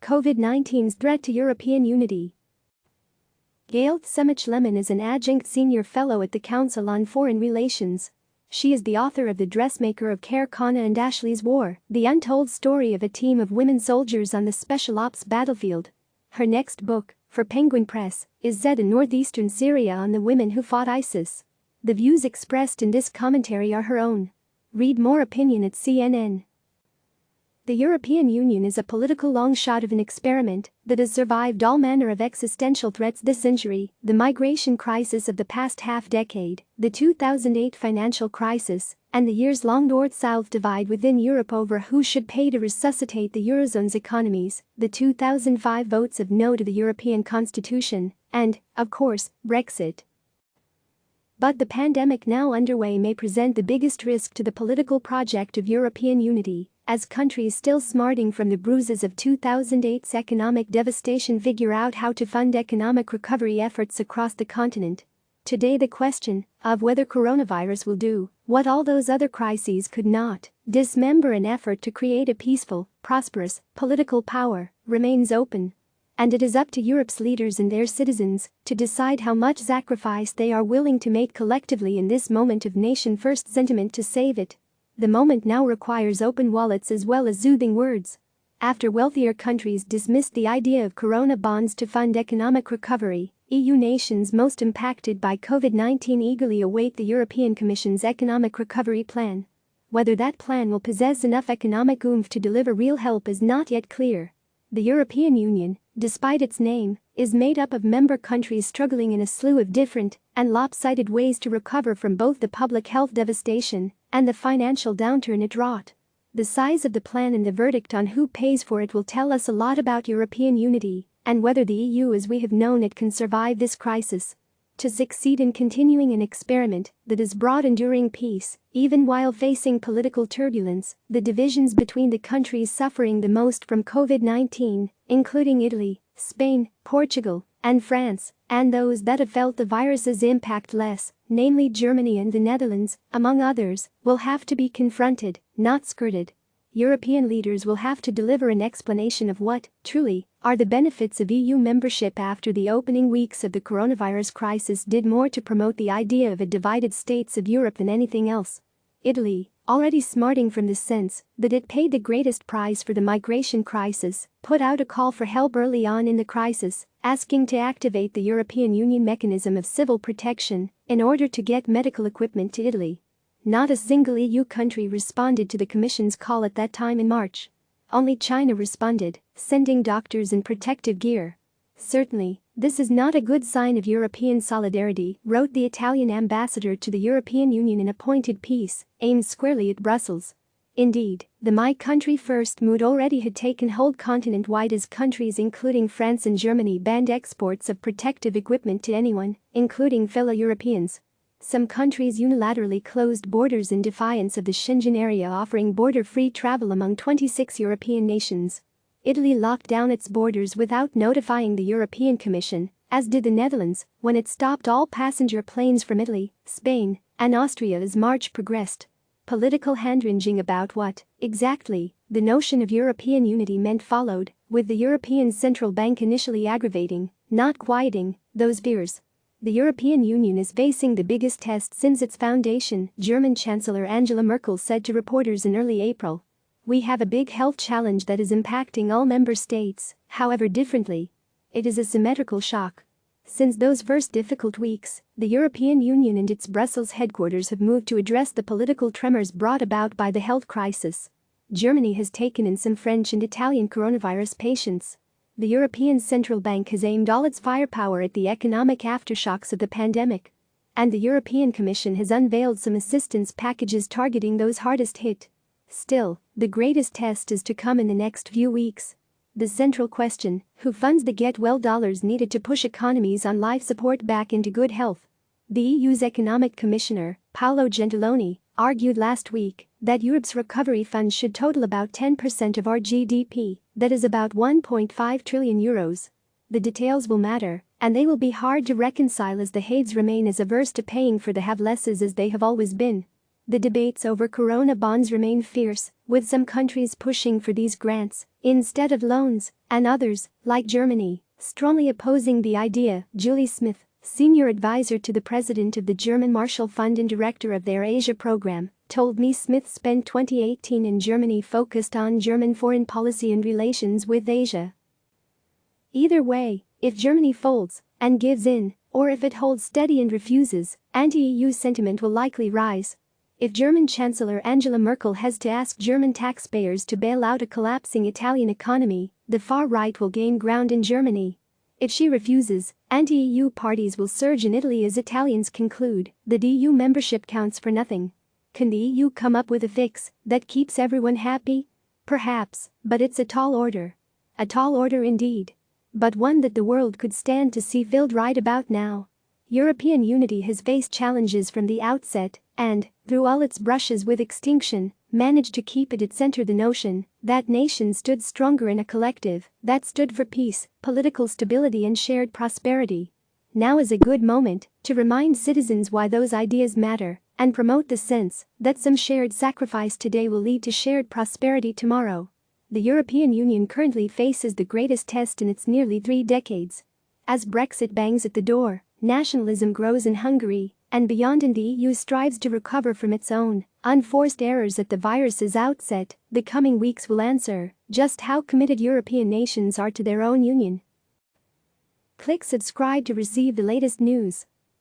COVID-19's threat to European unity. Gayle Tzemach Lemmon is an adjunct senior fellow at the Council on Foreign Relations. She is the author of The Dressmaker of Khair Khana and Ashley's War, the untold story of a team of women soldiers on the special ops battlefield. Her next book, for Penguin Press, is set in northeastern Syria on the women who fought ISIS. The views expressed in this commentary are her own. Read more opinion at CNN. The European Union is a political long shot of an experiment that has survived all manner of existential threats this century: the migration crisis of the past half-decade, the 2008 financial crisis, and the years-long north-south divide within Europe over who should pay to resuscitate the Eurozone's economies, the 2005 votes of no to the European Constitution, and, of course, Brexit. But the pandemic now underway may present the biggest risk to the political project of European unity, as countries still smarting from the bruises of 2008's economic devastation figure out how to fund economic recovery efforts across the continent. Today the question of whether coronavirus will do what all those other crises could not, dismember an effort to create a peaceful, prosperous, political power, remains open. And it is up to Europe's leaders and their citizens to decide how much sacrifice they are willing to make collectively in this moment of nation-first sentiment to save it. The moment now requires open wallets as well as soothing words. After wealthier countries dismissed the idea of corona bonds to fund economic recovery, EU nations most impacted by COVID-19 eagerly await the European Commission's economic recovery plan. Whether that plan will possess enough economic oomph to deliver real help is not yet clear. The European Union, despite its name, is made up of member countries struggling in a slew of different and lopsided ways to recover from both the public health devastation and the financial downturn it wrought. The size of the plan and the verdict on who pays for it will tell us a lot about European unity and whether the EU as we have known it can survive this crisis. To succeed in continuing an experiment that has brought enduring peace, even while facing political turbulence, the divisions between the countries suffering the most from COVID-19, including Italy, Spain, Portugal, and France, and those that have felt the virus's impact less, namely Germany and the Netherlands, among others, will have to be confronted, not skirted. European leaders will have to deliver an explanation of what, truly, are the benefits of EU membership after the opening weeks of the coronavirus crisis did more to promote the idea of a divided states of Europe than anything else. Italy, already smarting from the sense that it paid the greatest price for the migration crisis, put out a call for help early on in the crisis, asking to activate the European Union mechanism of civil protection in order to get medical equipment to Italy. Not a single EU country responded to the Commission's call at that time in March. Only China responded, sending doctors and protective gear. Certainly, this is not a good sign of European solidarity, wrote the Italian ambassador to the European Union in a pointed piece, aimed squarely at Brussels. Indeed, the "my country first" mood already had taken hold continent-wide as countries including France and Germany banned exports of protective equipment to anyone, including fellow Europeans. Some countries unilaterally closed borders in defiance of the Schengen area offering border-free travel among 26 European nations. Italy locked down its borders without notifying the European Commission, as did the Netherlands, when it stopped all passenger planes from Italy, Spain, and Austria as March progressed. Political hand-wringing about what, exactly, the notion of European unity meant followed, with the European Central Bank initially aggravating, not quieting, those fears. The European Union is facing the biggest test since its foundation, German Chancellor Angela Merkel said to reporters in early April. We have a big health challenge that is impacting all member states, however differently. It is a symmetrical shock. Since those first difficult weeks, the European Union and its Brussels headquarters have moved to address the political tremors brought about by the health crisis. Germany has taken in some French and Italian coronavirus patients. The European Central Bank has aimed all its firepower at the economic aftershocks of the pandemic. And the European Commission has unveiled some assistance packages targeting those hardest hit. Still, the greatest test is to come in the next few weeks. The central question: who funds the get-well dollars needed to push economies on life support back into good health? The EU's Economic Commissioner, Paolo Gentiloni, argued last week that Europe's recovery fund should total about 10% of our GDP, that is about €1.5 trillion. The details will matter, and they will be hard to reconcile as the Haves remain as averse to paying for the have-lesses as they have always been. The debates over corona bonds remain fierce, with some countries pushing for these grants instead of loans, and others, like Germany, strongly opposing the idea. Julie Smith, senior advisor to the president of the German Marshall Fund and director of their Asia program, told me Smith spent 2018 in Germany focused on German foreign policy and relations with Asia. Either way, if Germany folds and gives in, or if it holds steady and refuses, anti-EU sentiment will likely rise. If German Chancellor Angela Merkel has to ask German taxpayers to bail out a collapsing Italian economy, the far right will gain ground in Germany. If she refuses, anti-EU parties will surge in Italy as Italians conclude that EU membership counts for nothing. Can the EU come up with a fix that keeps everyone happy? Perhaps, but it's a tall order. A tall order indeed. But one that the world could stand to see filled right about now. European unity has faced challenges from the outset and, through all its brushes with extinction, managed to keep at its center the notion that nations stood stronger in a collective that stood for peace, political stability and shared prosperity. Now is a good moment to remind citizens why those ideas matter and promote the sense that some shared sacrifice today will lead to shared prosperity tomorrow. The European Union currently faces the greatest test in its nearly 3 decades. As Brexit bangs at the door, nationalism grows in Hungary, and beyond, and the EU strives to recover from its own unforced errors at the virus's outset. The coming weeks will answer just how committed European nations are to their own union. Click subscribe to receive the latest news.